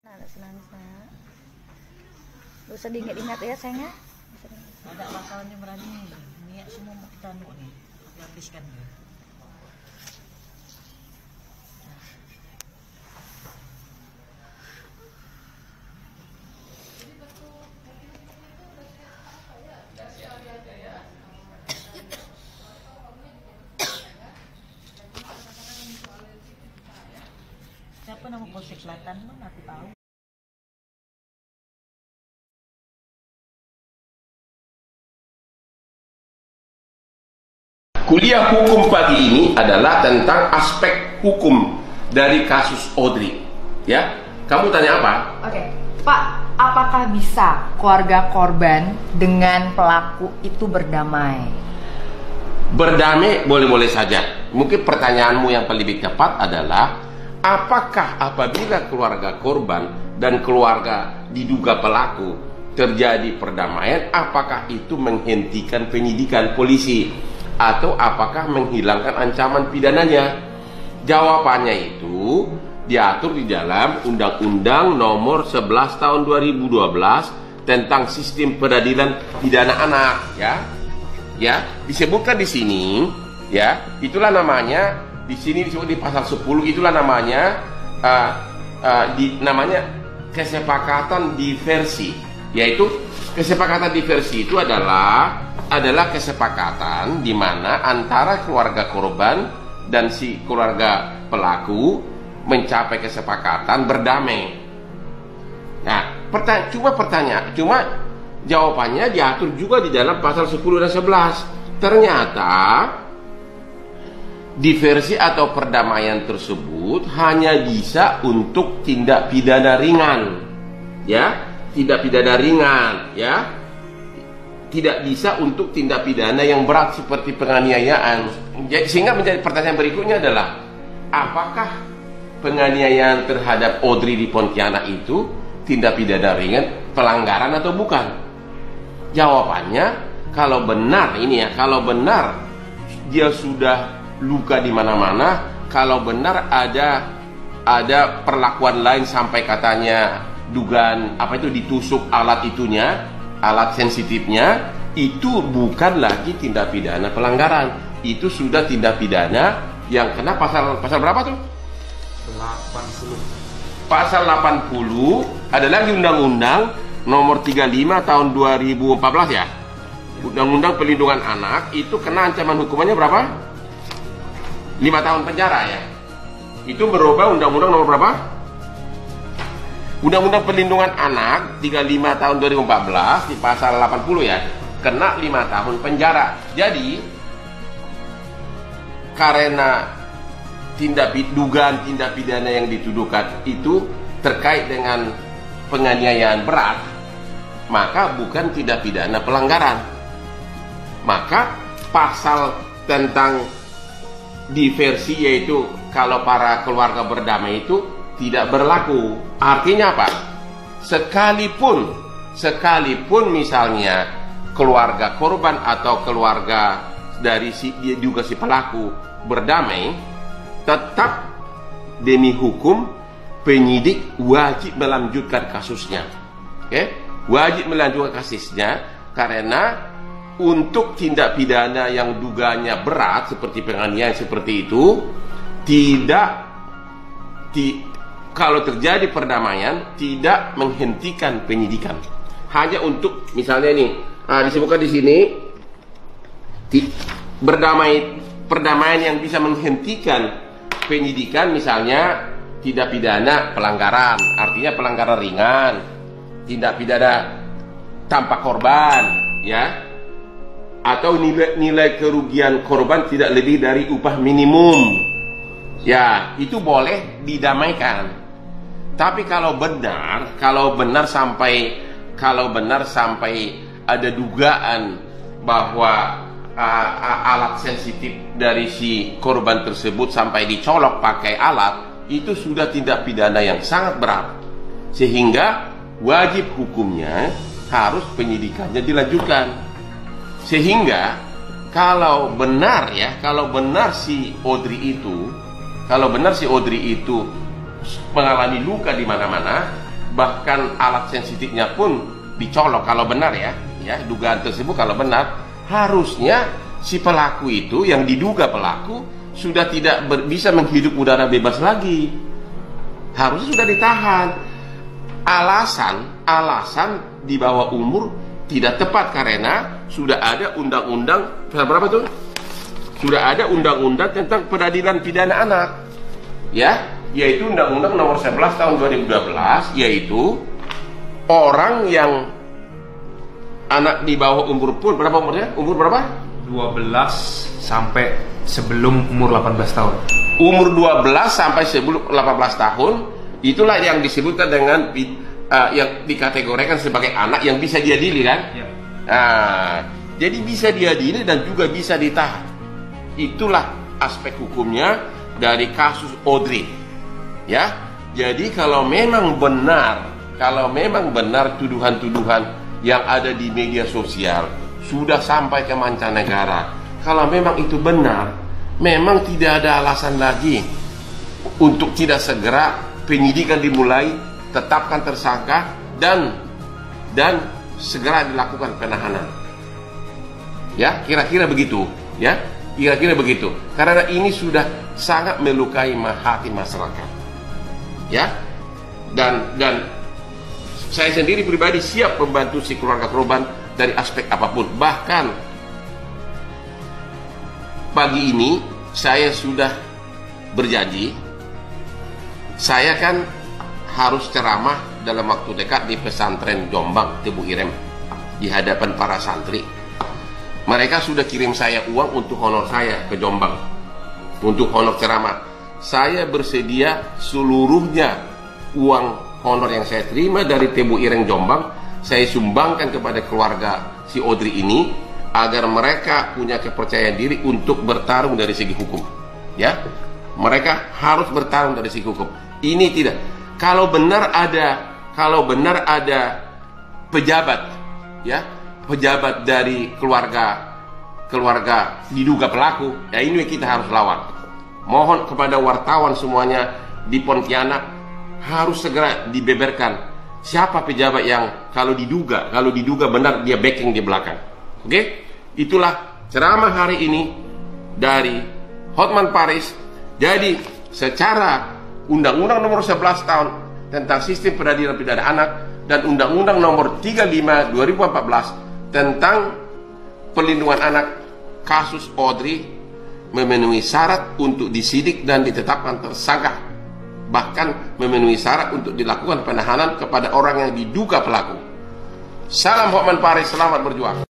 Ada selansa. Gak usah diingat-ingat ya sayangnya. Ada bakalannya berani niat semua mau kita nih, habiskan dia. Siapa nama Polsek Selatan? Mana aku tahu. Kuliah hukum pagi ini adalah tentang aspek hukum dari kasus Audrey. Ya, kamu tanya apa? Oke, Pak, apakah bisa keluarga korban dengan pelaku itu berdamai? Berdamai boleh-boleh saja. Mungkin pertanyaanmu yang paling tepat adalah apakah apabila keluarga korban dan keluarga diduga pelaku terjadi perdamaian, apakah itu menghentikan penyidikan polisi? Atau apakah menghilangkan ancaman pidananya? Jawabannya itu diatur di dalam Undang-Undang Nomor 11 Tahun 2012 tentang Sistem Peradilan Pidana Anak, ya. Disebutkan di sini, ya. Itulah namanya di sini disebut di pasal 10, itulah namanya namanya kesepakatan diversi, yaitu kesepakatan diversi itu adalah kesepakatan di mana antara keluarga korban dan si keluarga pelaku mencapai kesepakatan berdamai. Nah, cuma jawabannya diatur juga di dalam pasal 10 dan 11. Ternyata diversi atau perdamaian tersebut hanya bisa untuk tindak pidana ringan, ya, tindak pidana ringan, ya. Tidak bisa untuk tindak pidana yang berat seperti penganiayaan. Sehingga menjadi pertanyaan berikutnya adalah apakah penganiayaan terhadap Audrey di Pontianak itu tindak pidana ringan, pelanggaran atau bukan? Jawabannya, kalau benar kalau benar dia sudah luka di mana-mana, kalau benar ada perlakuan lain sampai katanya dugaan ditusuk alat itunya, alat sensitifnya, itu bukan lagi tindak pidana pelanggaran, itu sudah tindak pidana yang kena pasal berapa tuh? 80. Pasal 80 adalah di Undang-Undang Nomor 35 Tahun 2014 ya. Undang-Undang Perlindungan Anak itu kena ancaman hukumannya berapa? 5 tahun penjara ya. Itu berubah Undang-Undang nomor berapa? Undang-Undang Perlindungan Anak 35 tahun 2014 di pasal 80 ya, kena 5 tahun penjara. Jadi karena dugaan tindak pidana yang dituduhkan itu terkait dengan penganiayaan berat, maka bukan tindak pidana pelanggaran. Maka pasal tentang diversi, yaitu kalau para keluarga berdamai itu tidak berlaku. Artinya apa? Sekalipun misalnya keluarga korban atau keluarga dari dia juga si pelaku berdamai, tetap demi hukum penyidik wajib melanjutkan kasusnya. Oke? Wajib melanjutkan kasusnya karena untuk tindak pidana yang dugaannya berat seperti penganiayaan seperti itu kalau terjadi perdamaian tidak menghentikan penyidikan. Hanya untuk misalnya disebutkan di sini perdamaian yang bisa menghentikan penyidikan, misalnya tindak pidana pelanggaran, artinya pelanggaran ringan, tindak pidana tanpa korban, ya, atau nilai kerugian korban tidak lebih dari upah minimum, ya, itu boleh didamaikan. Tapi kalau benar sampai ada dugaan bahwa alat sensitif dari si korban tersebut sampai dicolok pakai alat, itu sudah tindak pidana yang sangat berat, sehingga wajib hukumnya harus penyidikannya dilanjutkan. Sehingga kalau benar si Audrey itu mengalami luka di mana-mana, bahkan alat sensitifnya pun dicolok kalau benar ya, dugaan tersebut kalau benar, harusnya si pelaku itu yang diduga pelaku sudah tidak bisa menghirup udara bebas lagi, harusnya sudah ditahan. Alasan di bawah umur tidak tepat karena sudah ada undang-undang berapa tuh? Sudah ada undang-undang tentang peradilan pidana anak, ya, yaitu Undang-Undang Nomor 11 Tahun 2012, yaitu orang yang anak di bawah umur pun berapa umurnya? Umur berapa? 12 sampai sebelum umur 18 tahun. Umur 12 sampai sebelum 18 tahun itulah yang disebutkan dengan yang dikategorikan sebagai anak yang bisa diadili kan? Ya. Nah, jadi bisa diadili dan juga bisa ditahan. Itulah aspek hukumnya dari kasus Audrey. Ya. Jadi kalau memang benar tuduhan-tuduhan yang ada di media sosial sudah sampai ke mancanegara, kalau memang itu benar, memang tidak ada alasan lagi untuk tidak segera penyidikan dimulai, tetapkan tersangka dan segera dilakukan penahanan. Ya, kira-kira begitu, ya. Kira-kira begitu. Karena ini sudah sangat melukai hati masyarakat. Ya. Dan saya sendiri pribadi siap membantu si keluarga korban dari aspek apapun. Bahkan pagi ini saya sudah berjanji, saya kan harus ceramah dalam waktu dekat di pesantren Jombang Tebu Ireng di hadapan para santri. Mereka sudah kirim saya uang untuk honor saya ke Jombang, untuk honor ceramah. Saya bersedia seluruhnya uang honor yang saya terima dari Tebu Ireng Jombang, saya sumbangkan kepada keluarga si Audrey ini, agar mereka punya kepercayaan diri untuk bertarung dari segi hukum. Ya, mereka harus bertarung dari segi hukum. Ini tidak. Kalau benar ada pejabat, ya, pejabat dari keluarga diduga pelaku, ya ini kita harus lawan. Mohon kepada wartawan semuanya di Pontianak harus segera dibeberkan siapa pejabat yang kalau diduga benar dia backing di belakang. Oke? Itulah ceramah hari ini dari Hotman Paris. Jadi secara Undang-Undang Nomor 11 Tahun tentang Sistem Peradilan Pidana Anak dan Undang-Undang Nomor 35 2014 tentang Perlindungan Anak, kasus Audrey memenuhi syarat untuk disidik dan ditetapkan tersangka, bahkan memenuhi syarat untuk dilakukan penahanan kepada orang yang diduga pelaku. Salam Hotman Paris, selamat berjuang.